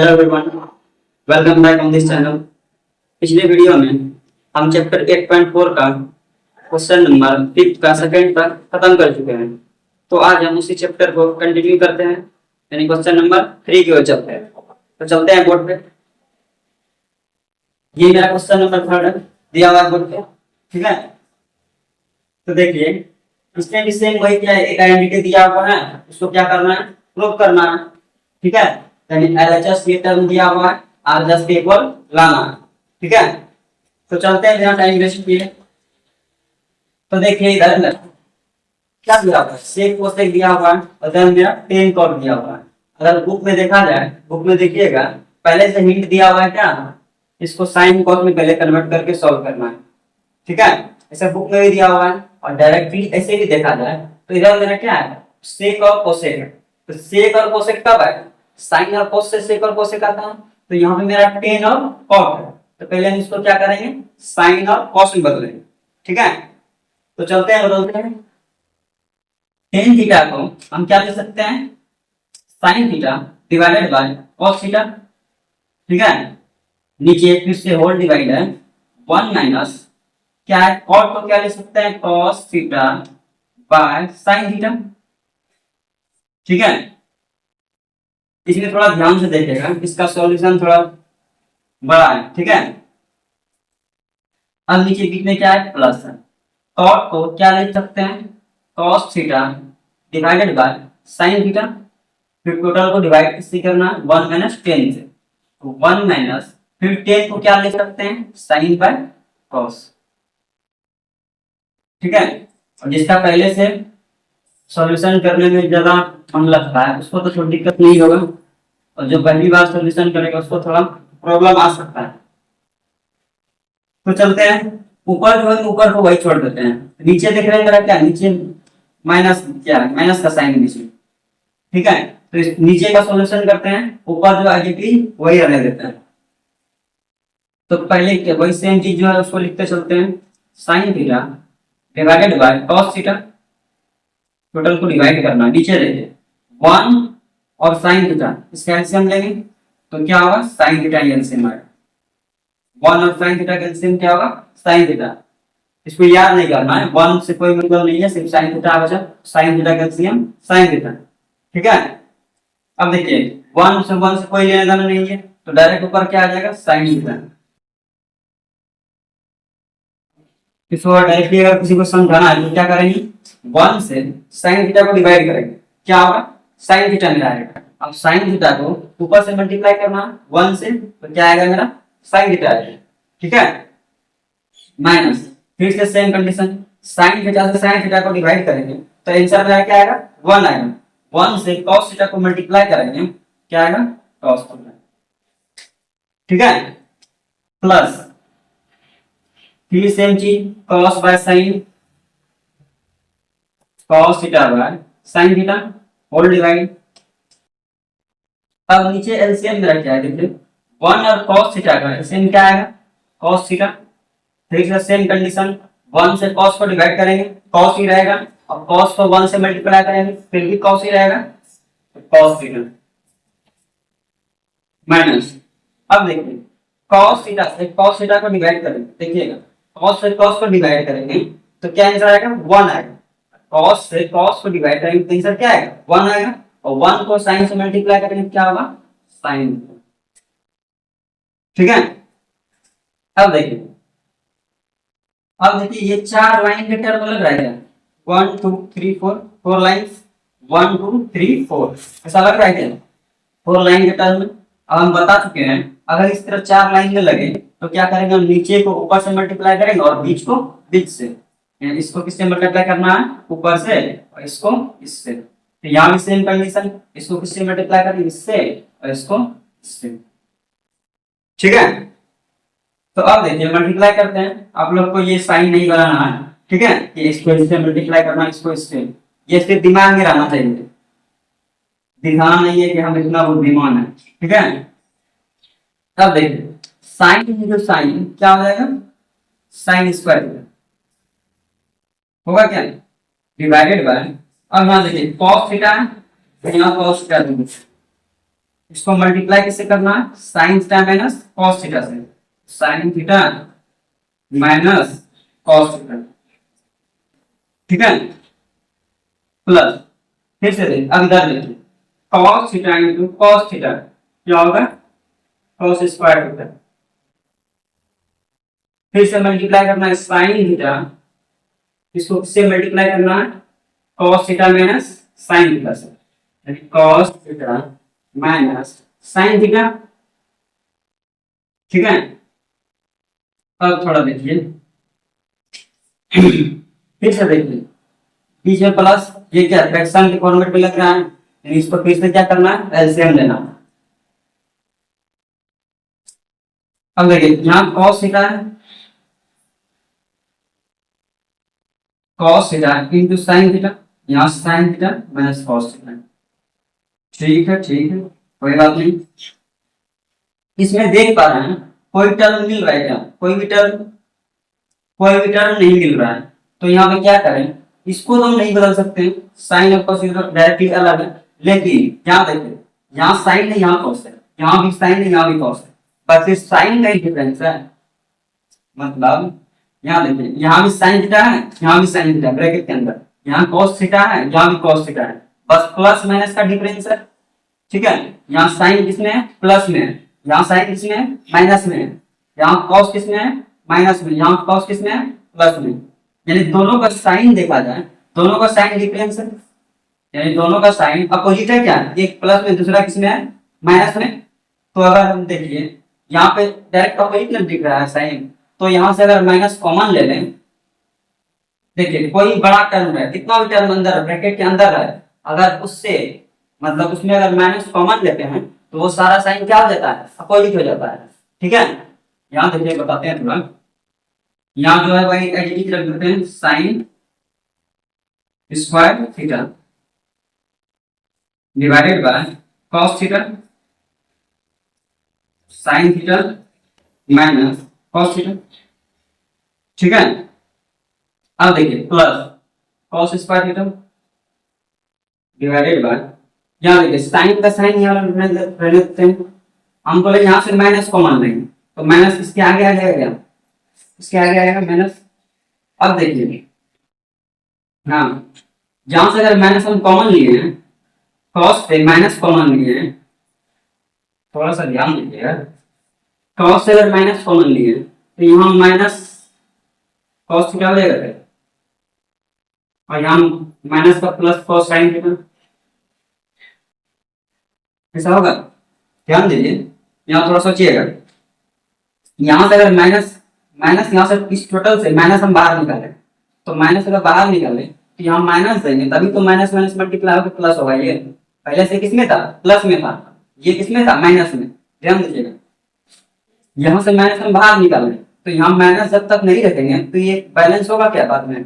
Hello everyone, welcome back on this channel. पिछले video में हम चैप्टर 8.4 का क्वेश्चन नंबर 5 का सेकंड तक खत्म कर चुके हैं। तो आज हम उसी चैप्टर को कंटिन्यू करते हैं, यानी क्वेश्चन नंबर 3 की ओर चलते हैं। तो चलते हैं बोर्ड पे। ये मेरा क्वेश्चन नंबर 3 दिया हुआ है बोर्ड पे, ठीक है। तो देखिए, इसमें भी सेम वही क्या है, एक आइडेंटिटी दिया हुआ है, उसको क्या करना है, प्रूव करना है, ठीक है। यानी एलएचएस ये टर्म दिया हुआ है, आरएचएस के इक्वल लाना है, ठीक है। तो चलते हैं, बिना टाइम वेस्ट किए। तो देखिए इधर क्या दिया हुआ है, सेक कोसेक दिया हुआ है, और देन मेरा टेन कॉट दिया हुआ है। अगर बुक में देखा जाए, बुक में देखिएगा पहले से हिंट दिया हुआ है क्या, इसको साइन कॉस में पहले कन्वर्ट करके सॉल्व करना है, ठीक है। ऐसे बुक में भी दिया हुआ है, और डायरेक्टली ऐसे भी देखा जाए तो इधर मेरा क्या है, सेक और कोसेक है। तो सेक और कोसेक कब है, साइन और कोस से सेक और कोसेक आता है। तो यहाँ पे मेरा टेन और कॉट है, तो पहले हम इसको क्या करेंगे, साइन और कॉस में बदलेंगे, ठीक है। तो चलते हैं, बदलते हैं। टेन थीटा को हम क्या ले सकते हैं, sine theta divided by cos theta, ठीक है। नीचे फिर से होल डिवाइड है, 1 माइनस क्या है, कॉट को क्या ले सकते हैं, cos theta by sine theta, ठीक है। इसमें थोड़ा ध्यान से देखिएगा, इसका सॉल्यूशन थोड़ा बड़ा है, ठीक है। अब नीचे बीच में क्या है, प्लस है। कॉट को क्या ले सकते हैं, cos theta divided by sine theta, फिर टोटल को डिवाइड किससे करना, 1 माइनस 10 से। तो 1 माइनस फिर 10 को क्या ले सकते हैं, साइन बाय कॉस, ठीक है। और जिसका पहले से सॉल्यूशन करने में ज्यादा मन लगता है उसको तो थोड़ी दिक्कत नहीं होगा, और जो पहली बार सॉल्यूशन करेगा उसको थोड़ा प्रॉब्लम आ सकता है। तो चलते हैं, ऊपर जो है ऊपर को वही छोड़ देते हैं। नीचे देख रहे हैं मेरा क्या, नीचे माइनस क्या है, माइनस का साइन नीचे, ठीक है। तो इस नीचे का सॉल्यूशन करते हैं, ऊपर जो आगे की वही रहने देते हैं। तो पहले वही सेम चीज जो है उसको लिखते चलते हैं, sine theta divided by cos theta, total को डिवाइड करना, नीचे देखिए 1 और साइन थीटा, इसका एलसीएम लेंगे तो क्या होगा, साइन थीटा एलसीएम आएगा। 1 और साइन थीटा का एलसीएम क्या होगा, साइन थीटा। इसको याद नहीं करना है, 1 से कोई मतलब नहीं है, सिर्फ साइन थीटा बचा, साइन थीटा का एलसीएम साइन थीटा, ठीक है। अब देखिए 1 से कोई लेना देना नहीं है, तो डायरेक्ट ऊपर क्या आ जाएगा, साइन थीटा। इसको डायरेक्टली अगर किसी को समझाना है तो क्या करेंगे, 1 से साइन थीटा को डिवाइड करेंगे, क्या होगा, साइन थीटा मिला आएगा। अब साइन थीटा को ऊपर से मल्टीप्लाई करना 1 से, तो क्या आएगा मेरा, साइन थीटा आएगा, ठीक है। माइनस फिर से सेम कंडीशन, साइन थीटा से साइन थीटा को डिवाइड करेंगे तो आंसर में क्या आएगा, 1 आएगा। 1 से cos थीटा को मल्टीप्लाई करेंगे, क्या आएगा, cos थीटा, ठीक है। प्लस फिर सेम चीज, cos by sine, cos theta by sine theta whole divide. अब नीचे एलसीएम मेरा क्या है, देखिए 1 और cos थीटा का एलसीएम क्या आएगा, cos थीटा। फिर से सेम कंडीशन, 1 से cos को डिवाइड करेंगे, cos ही रहेगा, और cos को 1 से मल्टीप्लाई करेंगे फिर भी cos ही रहेगा, तो cos थीटा माइनस। अब देखिए cos थीटा से cos थीटा को डिवाइड करेंगे, देखिएगा cos से cos को डिवाइड करेंगे तो क्या आंसर आएगा, 1 आएगा। cos से cos को डिवाइड करेंगे तो आंसर क्या आएगा, 1 आएगा, और 1 को sin से मल्टीप्लाई करेंगे क्या होगा, sin, ठीक है। अब देखिए ये 4 लाइन के टर्म लग रहा है, 1 2 3 4, 4 लाइंस, 1 2 3 4 ऐसा लग रहा है क्या, 4 लाइन के टर्म में। अब हम बता चुके हैं अगर इस तरह 4 लाइन में लगे तो क्या करेंगे, हम नीचे को ऊपर से मल्टीप्लाई करेंगे और बीच को बीच से, इसको किससे मल्टीप्लाई करना है, ऊपर से, और इसको इससे। तो यहाँ भी सेम कंडीशन, इसको किससे मल्टीप्लाई करेंगे, इससे, और इसको इससे, ठीक है। तो अब देखिए मल्टीप्लाई करते हैं, आप लोग को ये साइन नहीं बनाना है, ठीक है, कि इसको इससे मल्टीप्लाई करना, इसको इससे, ये सिर्फ दिमाग में रहना चाहिए, दिखाना नहीं है कि हम इतना बुद्धिमान है, ठीक है। अब देखिए साइन जो साइन क्या हो जाएगा, साइन स्क्वायर होगा क्या, डिवाइडेड बाय, अब यहाँ देखिए cos थीटा है तो यहाँ cos थीटा दूंगा, इसको मल्टीप्लाई किससे करना है, sine theta minus cos theta से, sine theta minus cos theta, ठीक है, प्लस, फिर से देख अब इधर देखिए cos theta into cos theta क्या होगा, कॉस स्क्वायर थीटा, फिर से मल्टीप्लाई करना है साइन थीटा, इसको किससे मल्टीप्लाई करना है, cos theta minus sine theta से, यानी cos theta minus sine theta, ठीक है। अब थोड़ा देखिए फिर से देखिए बीच में प्लस, ये क्या फ्रैक्शन के फॉर्मेट में लग रहा है, यानी इसको फिर से क्या करना है, एलसीएम लेना। अब देखिए यहाँ कॉस थीटा है, cos theta into sine theta, यहाँ sine theta minus cos theta, ठीक है कोई बात नहीं। इसमें देख पा रहे हैं कोई टर्म मिल रहा है क्या, कोई भी टर्म नहीं मिल रहा है, तो यहाँ पे क्या करें, इसको तो हम नहीं बदल सकते, साइन और कॉस डायरेक्टली अलग है, लेकिन यहाँ देखिए यहाँ साइन है यहाँ कॉस है, यहाँ भी साइन है यहाँ भी कॉस है, बस साइन का ही डिफरेंस है, मतलब यहाँ देखिए यहाँ भी साइन थीटा है यहाँ भी साइन थीटा ब्रैकेट के अंदर, यहाँ cos थीटा है यहाँ भी cos थीटा है, बस प्लस माइनस का डिफरेंस है, ठीक है। यहाँ साइन किसमें है, प्लस में है, यहाँ साइन किसमें है, माइनस में है, यहाँ cos किसमें है, माइनस में, यहाँ cos किसमें है, प्लस में, यानी दोनों का साइन देखा जाए, दोनों का साइन डिफरेंस है, यानी दोनों का साइन अपोजिट है क्या, एक प्लस में दूसरा किसमें है, माइनस में। तो अगर हम देखिए यहाँ पे डायरेक्ट अपोजिट दिख रहा है साइन, तो यहां से अगर माइनस कॉमन ले लें, देखिए कोई बड़ा टर्म है, कितना भी टर्म अंदर ब्रैकेट के अंदर है, अगर उससे मतलब उसमें अगर माइनस कॉमन लेते हैं तो वो सारा साइन क्या हो जाता है, अपोजिट हो जाता है, ठीक है। यहाँ देखिए बताते हैं थोड़ा, यहाँ जो है वही एडिटिव रख देते हैं, sine square theta divided by cos theta sine theta minus cos theta, ठीक है। अब देखिए plus cos square theta divided bye, यहाँ देखिए साइन का साइन यहाँ रख लेते हैं, हम बोले यहाँ से माइनस कॉमन नहीं, तो माइनस इसके आगे आ जाएगा, इसके आगे आएगा माइनस। अब देखिए हाँ जहां से अगर माइनस हम कॉमन लिए हैं, कॉस से माइनस कॉमन लिए हैं, थोड़ा सा ध्यान दीजिएगा, कॉस से अगर माइनस कॉमन लिए तो यहाँ माइनस कॉस थीटा हो जाएगा, और यहाँ माइनस का प्लस कॉस साइन थीटा, ऐसा होगा, ध्यान दीजिए। यहाँ थोड़ा सोचिएगा, यहाँ से अगर माइनस माइनस यहाँ से इस टोटल से माइनस हम बाहर निकालें, तो माइनस अगर बाहर निकालें तो यहाँ माइनस देंगे, तभी तो माइनस माइनस मल्टीप्लाई होकर प्लस होगा, ये पहले से किसमें था, प्लस में था, ये किसमें था, माइनस में, ध्यान दीजिएगा। यहाँ से माइनस हम बाहर निकालें तो यहाँ माइनस जब तक नहीं रखेंगे तो ये बैलेंस होगा क्या, बाद में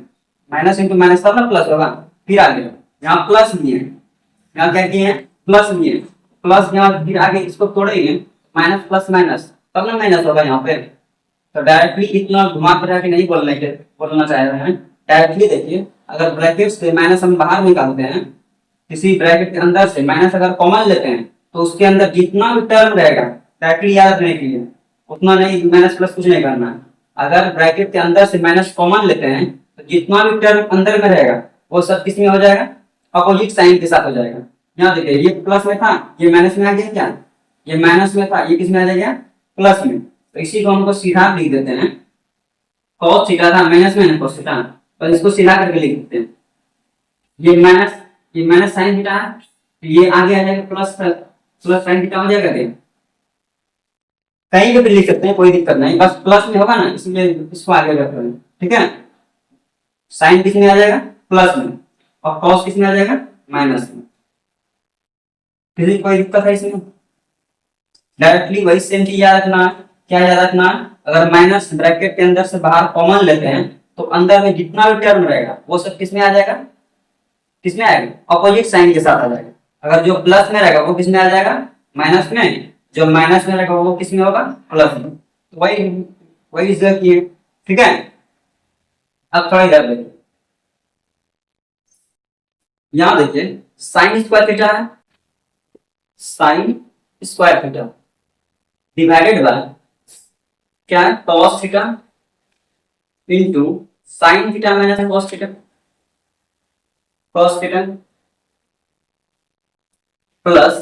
माइनस इंटू माइनस तब ना प्लस होगा, फिर आगे यहाँ प्लस नहीं है, यहाँ क्या किए हैं, प्लस नहीं है, प्लस यहाँ फिर आगे इसको तोड़ेंगे माइनस प्लस माइनस तब ना माइनस होगा यहाँ पे। तो डायरेक्टली इतना घुमा फिरा के नहीं बोलना चाह रहे हैं, डायरेक्टली देखिए अगर ब्रैकेट से माइनस हम बाहर निकालते हैं, किसी ब्रैकेट के अंदर से माइनस अगर कॉमन लेते हैं तो उसके अंदर जितना भी टर्म रहेगा डायरेक्टली याद रखने के लिए उतना नहीं, माइनस प्लस कुछ नहीं करना है। अगर ब्रैकेट के अंदर से माइनस कॉमन लेते हैं तो जितना भी टर्म अंदर में रहेगा वो सब किस में हो जाएगा, अपोजिट साइन के साथ हो जाएगा। यहाँ देखिए ये प्लस में था ये माइनस में आ गया, क्या ये माइनस में था ये किस में आ जाएगा, प्लस में। तो इसी को हमको सीधा लिख देते हैं, cos थीटा था माइनस में cos थीटा, तो इसको सीधा करके लिख देते हैं, ये माइनस साइन थीटा है, ये आगे आ जाएगा प्लस प्लस साइन थीटा हो जाएगा, क्या कहीं पे भी लिख सकते हैं कोई दिक्कत नहीं, बस प्लस में होगा ना इसलिए इसको आगे रख रहे हैं, ठीक है। साइन किस में आ जाएगा, प्लस में, और cos किस में आ जाएगा, माइनस में। किसी कोई दिक्कत है इसमें, डायरेक्टली वही सेम चीज याद रखना, क्या याद रखना, अगर माइनस ब्रैकेट के अंदर से बाहर कॉमन लेते हैं तो अंदर में जितना भी टर्म रहेगा वो सब किस में आ जाएगा, किस में आएगा, अपोजिट साइन के साथ आ जाएगा। अगर जो प्लस में रहेगा वो किस में आ जाएगा, माइनस में, जो माइनस में रहेगा वो किस में होगा, प्लस में। तो वही वही किए, ठीक है। अब थोड़ा इधर देखिए, यहां देखिए साइन स्क्वायर थीटा है, sine square theta divided bye क्या है cos theta into sine theta minus cos theta plus,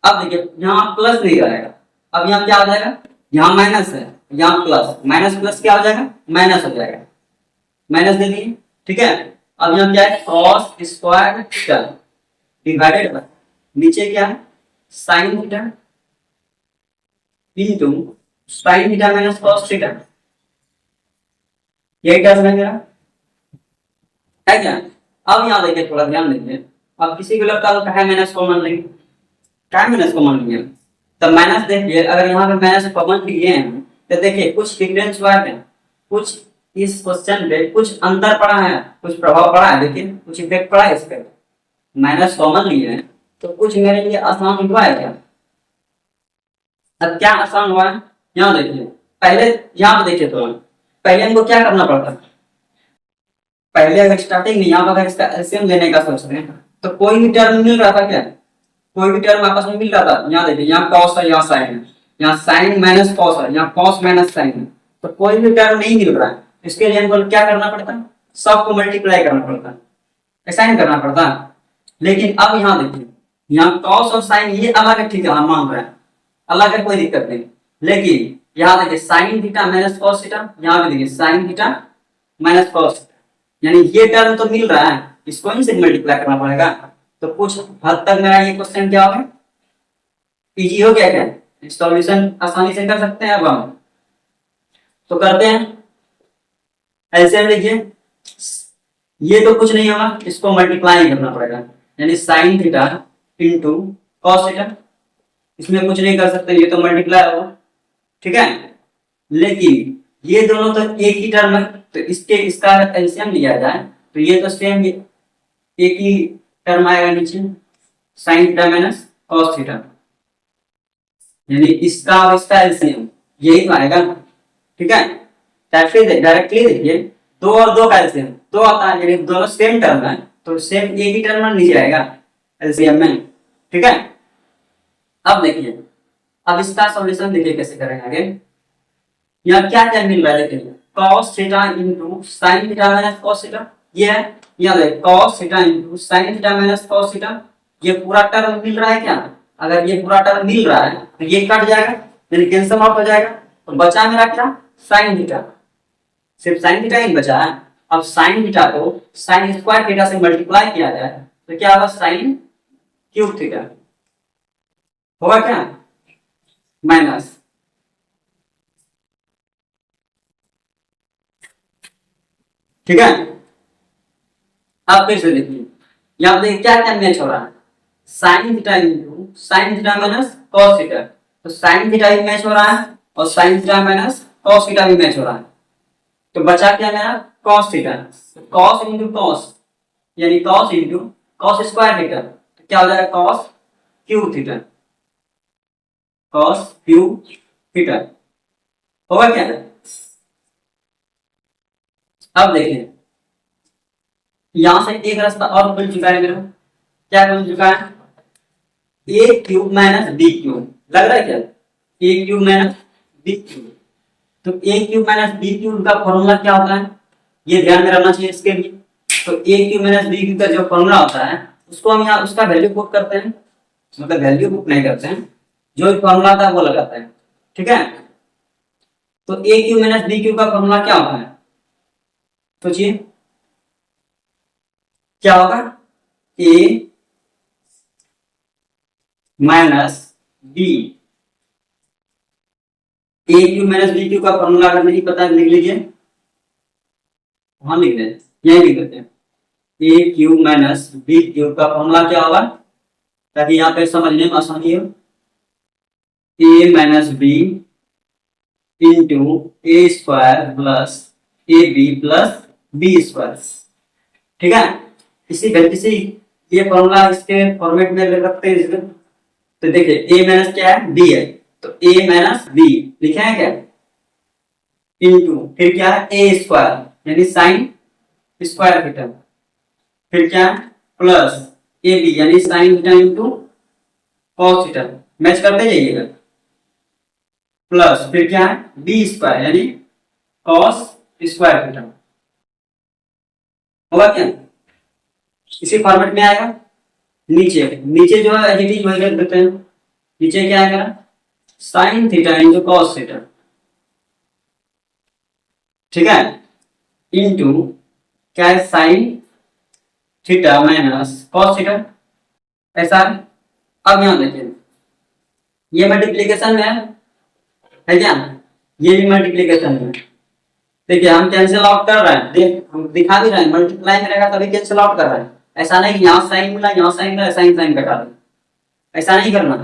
अब देखिए यहाँ प्लस नहीं रहेगा, अब यहाँ क्या हो जाएगा, यहाँ माइनस है, यहाँ प्लस, माइनस प्लस क्या हो जाएगा, माइनस हो जाएगा, माइनस दे दिए, ठीक है। अब यहाँ क्या है cos square theta divided bye नीचे क्या है sine theta into sine theta minus cos theta, यही टर्म है मेरा, है क्या। अब यहाँ देखिए थोड़ा ध्यान दीजिए, अब किसी को लगता है क्या माइनस कॉमन लेंगे, क्या माइनस कॉमन लेंगे, तो माइनस देखिए अगर यहाँ पे माइनस कॉमन लिए हैं तो देखिए कुछ डिफरेंस हुआ है, कुछ इस क्वेश्चन पे कुछ अंतर पड़ा है, कुछ प्रभाव पड़ा है, देखिए कुछ इफेक्ट पड़ा है इस पे, माइनस कॉमन लिए हैं तो कुछ मेरे लिए आसान हुआ है क्या। अब क्या आसान हुआ है, यहाँ देखिए, पहले यहाँ पे देखिए तो पहले हमको क्या करना पड़ता है, पहले अगर स्टार्टिंग में यहाँ पर इसका एलसीएम लेने का सोच रहे हैं तो कोई भी टर्म मिल रहा था क्या, कोई भी टर्म आपस में मिल रहा था, यहाँ देखिए यहाँ cos है, यहाँ sin है, यहाँ sin माइनस cos है, यहाँ cos माइनस sin है, तो कोई भी टर्म नहीं मिल रहा है, इसके लिए हमको क्या करना पड़ता है, सबको मल्टीप्लाई करना पड़ता है, असाइन करना पड़ता है। लेकिन अब यहाँ देखिए यहाँ cos और sin ये अलग है, ठीक है, हम मान रहे हैं अलग है, कोई दिक्कत नहीं, लेकिन यहाँ देखिए sin theta minus cos theta, यहाँ भी देखिए sin theta minus cos theta, यानी ये टर्म तो मिल रहा है, इसको इनसे मल्टीप्लाई करना पड़ेगा, तो कुछ हद तक मेरा ये क्वेश्चन क्या हो गया, इजी हो गया क्या, सॉल्यूशन आसानी से कर सकते हैं। अब हम तो करते हैं, ऐसे लिखिए, ये तो कुछ नहीं होगा, इसको मल्टीप्लाई करना पड़ेगा, यानी sin theta into cos theta, इसमें कुछ नहीं कर सकते, ये तो मल्टीप्लाई होगा, ठीक है। लेकिन ये दोनों तो एक ही टर्म है, तो इसका एलसीएम लिया जाए तो ये तो सेम एक ही टर्म आएगा नीचे, sin theta minus cos theta, यानी इसका और इसका एलसीएम यही तो आएगा, ठीक है। डायरेक्टली देखिए दो और दो का एलसीएम दो आता है, यानी दोनों सेम टर्म है तो सेम एक ही टर्म नीचे आएगा एलसीएम में, ठीक है। अब देखिए, अब इसका सॉल्यूशन देखिए कैसे करेंगे आगे, यहाँ क्या क्या मिल रहा है देखिए, cos theta into sine theta minus cos theta, ये है, यहाँ देखिए cos theta into sine theta minus cos theta, ये पूरा टर्म मिल रहा है क्या, अगर ये पूरा टर्म मिल रहा है तो ये कट जाएगा, यानी कैंसिल आउट हो जाएगा, तो बचा मेरा क्या साइन थीटा, सिर्फ साइन थीटा ही बचा है। अब साइन थीटा को साइन स्क्वायर थीटा से मल्टीप्लाई किया जाए तो क्या होगा, साइन क्यूब थीटा होगा क्या, माइनस, ठीक है। अब फिर से देखिए, यहाँ देखिए क्या क्या मैच हो रहा है, sine theta into sine theta minus cos theta, तो साइन थीटा भी मैच हो रहा है और sign theta minus cos theta भी मैच हो रहा है, तो बचा क्या मेरा cos theta, cos into cos यानी cos into cos square theta, तो क्या हो जाएगा cos cube theta, cos cube theta होगा क्या। अब देखिए यहां से एक रास्ता और खुल चुका है मेरा, क्या खुल चुका है, a cube minus b cube, लग रहा है क्या, a cube minus b cube, तो a cube minus b cube का फॉर्मूला क्या होता है, ये ध्यान में रखना चाहिए इसके लिए। तो a cube minus b cube का जो फॉर्मूला होता है उसको हम यहाँ उसका वैल्यू पुट करते हैं, मतलब वैल्यू पुट नहीं करते हैं, जो फॉर्मूला था वो लगाते हैं, ठीक है। तो a cube minus b cube का फॉर्मूला क्या होता है, सोचिए क्या होगा, a minus b, a cube minus b cube का फॉर्मूला अगर नहीं पता है लिख लीजिए, वहां लिख दें, यही लिख देते हैं, a cube minus b cube का फॉर्मूला क्या होगा, ताकि यहाँ पे समझने में आसानी हो, a minus b into a square plus a b plus b square, ठीक है। इसी ये फॉर्मूला इसके फॉर्मेट में रखते हैं, तो देखिए a माइनस क्या है, b है, तो a माइनस b लिखे हैं क्या, इंटू फिर क्या है a स्क्वायर यानी साइन स्क्वायर थीटा, फिर क्या है प्लस ए बी यानी sign theta into cos theta, match करते जाइएगा। प्लस फिर क्या है बी स्क्वायर यानी कॉस स्क्वायर थीटा होगा क्या, इसी फॉर्मेट में आएगा। नीचे नीचे जो है एडिटिंग वही रख देते हैं, नीचे क्या आएगा sign theta into cos theta, ठीक है, इंटू क्या है sine theta minus cos theta, ऐसा है। अब यहां देखिए ये मल्टीप्लीकेशन में है क्या, ये भी मल्टीप्लीकेशन में। देखिए हम कैंसिल आउट कर रहे हैं, देख हम दिखा भी रहे हैं मल्टीप्लाई में रहेगा तभी कैंसिल आउट कर रहे हैं। ऐसा नहीं यहाँ साइन मिला यहाँ साइन मिला साइन साइन कटा दो, ऐसा नहीं करना।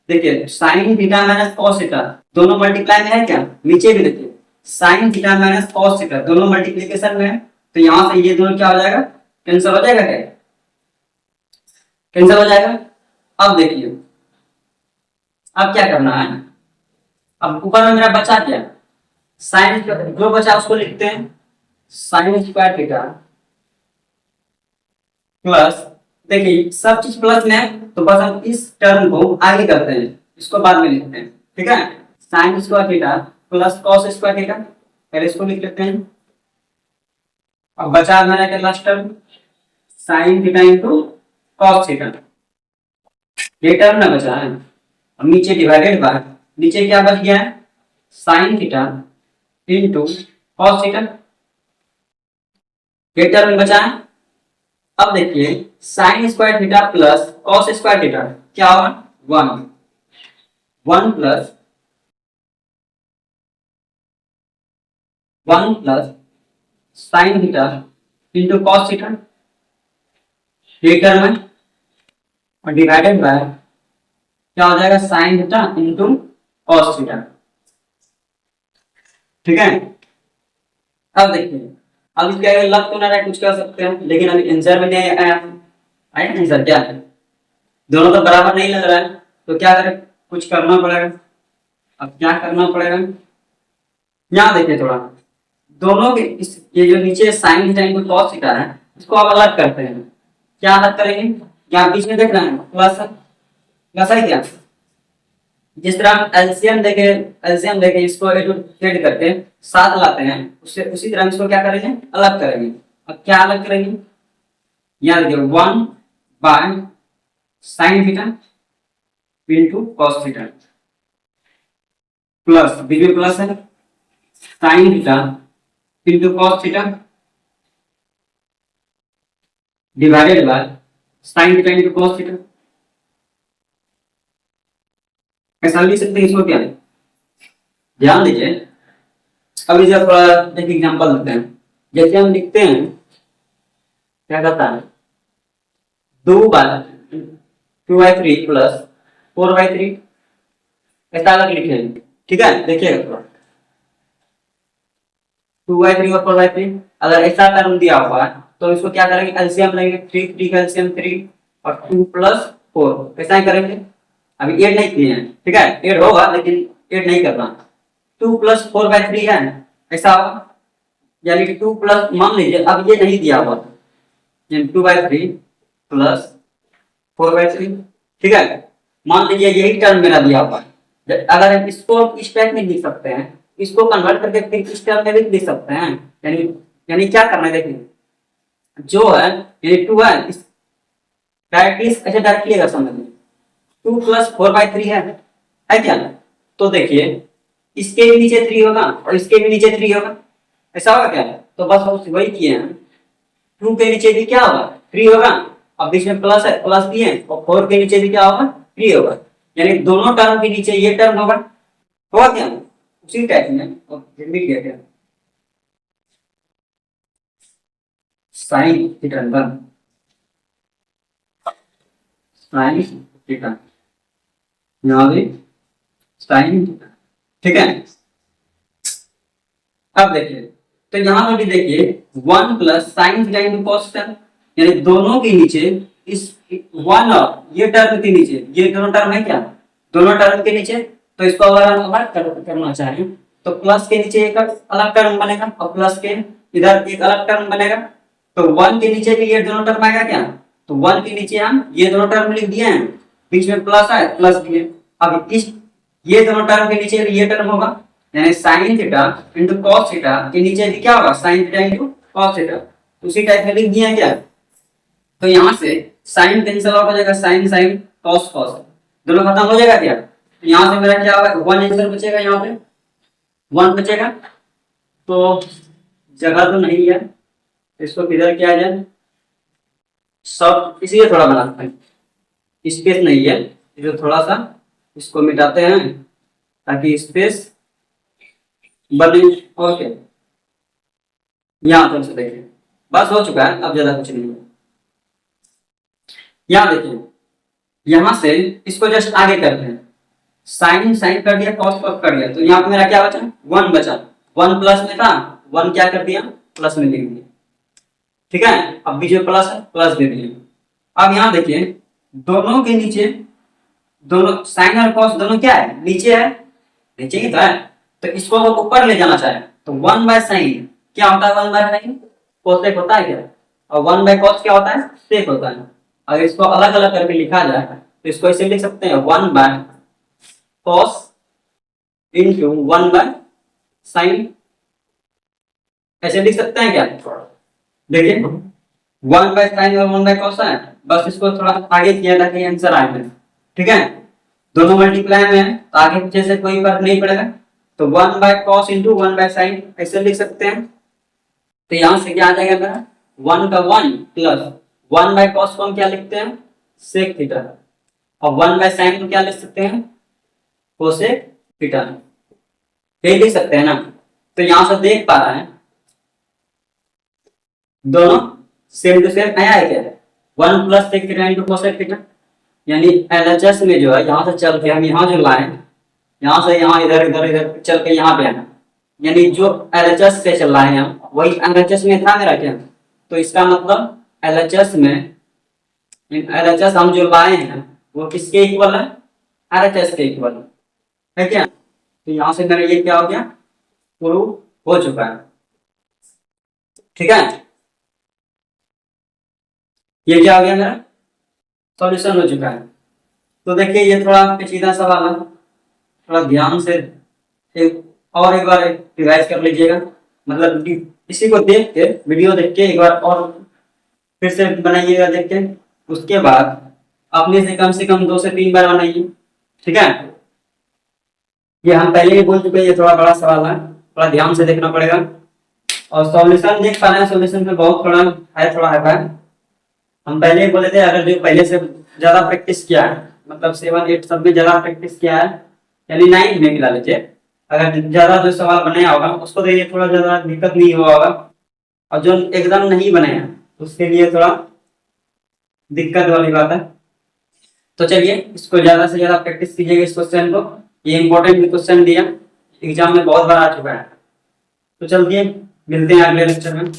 देखिए sign theta minus cos theta दोनों मल्टीप्लाई में है क्या, नीचे भी देखिए sign theta minus cos theta दोनों मल्टीप्लीकेशन में है, तो यहाँ से ये दोनों क्या हो जाएगा कैंसिल हो जाएगा, क्या कैंसिल हो जाएगा। अब देखिए अब क्या करना है, अब ऊपर में मेरा बचा क्या साइन, जो बचा उसको लिखते हैं साइन स्क्वायर थीटा प्लस, देखिए सब चीज प्लस में है तो बस हम इस टर्म को आगे करते हैं, इसको बाद में लिखते हैं, ठीक है। Sine square theta plus cos square theta, पहले इसको लिख लेते हैं। अब बचा मेरा क्या last term sign theta into cos theta, ये टर्म ना बचा है। अब नीचे डिवाइडेड बाय, नीचे क्या बच गया है sine theta into cos theta, ये टर्म बचा है। अब देखिए sine square theta plus cos square theta क्या होगा 1 plus 1 plus sign theta into cos theta, ये टर्म है, और डिवाइडेड बाय क्या हो जाएगा sign theta into cos theta, ठीक है। अब देखिए अब इसके आगे लग तो ना रहा कुछ कर सकते हैं, लेकिन अभी आंसर में नहीं आया आया आंसर क्या है, दोनों तो बराबर नहीं लग रहा है, तो क्या करें कुछ करना पड़ेगा। अब क्या करना पड़ेगा, यहाँ देखिए थोड़ा दोनों के ये जो नीचे sine theta into cos theta है इसको आप अलग करते हैं। क्या अलग करेंगे, यहाँ बीच में देख रहे हैं प्लस प्लस है क्या, जिस तरह एलसीएम देके इसको एड करके साथ लाते हैं उससे उसी तरह इसको क्या करेंगे अलग करेंगे। अब क्या अलग करेंगे, यहाँ देखिए 1 by sine theta into cos theta plus बीच में प्लस है sine theta into cos theta divided by sine theta into cos theta, ऐसा लिख सकते हैं। इसको क्या है ध्यान दीजिए, अभी जब एक एग्जांपल लेते हैं, जैसे हम लिखते हैं क्या कहता है 2/3 प्लस 4/3, ऐसा अलग लिखे, ठीक है। देखिएगा थोड़ा 2/3 और 4/3 अगर ऐसा टर्म दिया हुआ है तो इसको क्या करेंगे एलसीएम लेंगे, 3 का एलसीएम 3 और 2 प्लस 4 ऐसा ही करेंगे। अभी ऐड नहीं किए हैं, ठीक है, ऐड होगा लेकिन ऐड नहीं करना। 2 प्लस 4/3 है ऐसा होगा, यानी कि 2 प्लस मान लीजिए अब ये नहीं दिया हुआ 2/3 प्लस 4/3, ठीक है। मान लीजिए यही टर्म मेरा दिया हुआ है, अगर हम इसको इस टाइप में लिख सकते हैं, इसको कन्वर्ट करके फिर इस टर्म में भी लिख सकते हैं। यानी यानी क्या करना है देखिए, जो है ये 2 है इस डायरेक्टली ऐसे डायरेक्टली अगर समझ लीजिए 2 प्लस 4/3 है क्या, तो देखिए इसके भी नीचे 3 होगा और इसके भी नीचे 3 होगा, ऐसा होगा क्या, तो बस वही किए हैं। 2 के नीचे भी क्या होगा 3 होगा, अब बीच में प्लस है प्लस दिए और 4 के नीचे भी क्या होगा 3 होगा, यानी दोनों टर्म के नीचे ये टर्म होगा क्या उसी टाइप में। और मिल गया क्या साइन थीटा साइन थीटा, यहाँ भी साइन थीटा, ठीक है। अब देखिए तो यहाँ पर भी देखिए 1 plus sign theta into cos theta, यानी दोनों के नीचे इस 1 और ये टर्म के नीचे ये दोनों टर्म है क्या, दोनों टर्म के नीचे, तो इसको अगर हम अलग करना चाहें तो प्लस के नीचे एक अलग टर्म बनेगा और प्लस के इधर एक अलग टर्म बनेगा, तो 1 के नीचे भी ये दोनों टर्म आएगा क्या, तो 1 के नीचे हम ये दोनों टर्म लिख दिए हैं, बीच में प्लस है प्लस दिए, अब इस ये दोनों टर्म के नीचे ये टर्म होगा, यानी sign theta into cos theta के नीचे क्या होगा, sign theta into cos theta. उसी टाइप में लिख दिया क्या, तो यहाँ से साइन कैंसिल आउट हो जाएगा, साइन साइन कॉस कॉस दोनों खत्म हो जाएगा क्या। तो यहाँ से मेरा क्या होगा, वन आंसर बचेगा, यहाँ पे वन बचेगा। तो जगह तो नहीं है, इसको किधर किया जाए, सब इसीलिए थोड़ा बनाते हैं, स्पेस नहीं है, जो थोड़ा सा इसको मिटाते हैं ताकि स्पेस बने। ओके, यहाँ से देखिए बस हो चुका है, अब ज्यादा कुछ नहीं है। यहाँ देखिए, यहां से इसको जस्ट आगे करते हैं, साइन साइन कर दिया, कॉस कॉस कर दिया, तो यहाँ पे मेरा क्या बचा, वन बचा। वन प्लस में था, वन क्या कर दिया, प्लस में लिख दिया। ठीक है, अब बीच में प्लस है, प्लस दे दिया। अब यहाँ देखिए, दोनों के नीचे, दोनों साइन और कॉस दोनों क्या है, नीचे है, नीचे ही तो है, तो इसको हम ऊपर ले जाना चाहे तो वन बाय साइन क्या होता है, वन बाय साइन कोसेक होता है क्या, और वन बाय कॉस क्या होता है, सेक होता है। अगर इसको अलग अलग करके लिखा जाए तो इसको ऐसे लिख सकते हैं, one by cos into one by sine, ऐसे लिख सकते हैं क्या। देखिए वन बाय साइन और वन बाय कॉस है, बस इसको थोड़ा आगे किया ताकि आंसर आए। ठीक है, दोनों मल्टीप्लाई में है तो आगे पीछे से कोई फर्क नहीं पड़ेगा, तो one by cos into one by sine ऐसे लिख सकते हैं। तो यहां से क्या आ जाएगा मेरा, वन का one plus one by cos को हम क्या लिखते हैं, सेक थीटा, और वन बाय साइन को क्या लिख सकते हैं, कोसेक थीटा, ये लिख सकते हैं ना। तो यहां से देख पा रहे हैं दोनों सेम टू सेम आया है क्या, one plus sec theta into cosec theta, यानी एलएचएस में जो है यहाँ से चल के हम यहाँ जो लाए, यहाँ से यहाँ इधर इधर इधर चल के यहाँ पे आना, यानी जो एलएचएस से चल रहे हैं हम वही एलएचएस में था मेरा क्या। तो इसका मतलब एलएचएस में, एलएचएस हम जो लाए हैं वो किसके इक्वल है, आरएचएस के इक्वल है क्या। तो यहाँ से मेरा ये क्या हो गया, प्रूव हो चुका है। ठीक है, ये क्या हो गया, मेरा सॉल्यूशन हो चुका है। तो देखिए ये थोड़ा पेचीदा सवाल है, थोड़ा ध्यान से एक बार रिवाइज कर लीजिएगा, मतलब इसी को देख के, वीडियो देख के एक बार और फिर से बनाइएगा देख के, उसके बाद अपने से कम 2 से 3 बार बनाइए। ठीक है, ये हम पहले ही बोल चुके हैं, ये थोड़ा बड़ा सवाल है, थोड़ा ध्यान से देखना पड़ेगा। और सॉल्यूशन देख पा रहे हैं, सॉल्यूशन में बहुत थोड़ा है। हम पहले ही बोले थे, अगर जो पहले से ज्यादा प्रैक्टिस किया है, मतलब 7, 8 सब में ज्यादा प्रैक्टिस किया है, यानी 9 में मिला लीजिए, अगर ज्यादा जो सवाल बनाया होगा उसको देखिए थोड़ा ज्यादा दिक्कत नहीं हुआ होगा, और जो एकदम नहीं बनाया उसके लिए थोड़ा दिक्कत वाली बात है। तो चलिए इसको ज्यादा से ज्यादा प्रैक्टिस कीजिएगा इस क्वेश्चन को, ये इंपॉर्टेंट क्वेश्चन दिया एग्जाम में बहुत बार आ चुका है। तो चलिए मिलते हैं अगले लेक्चर में।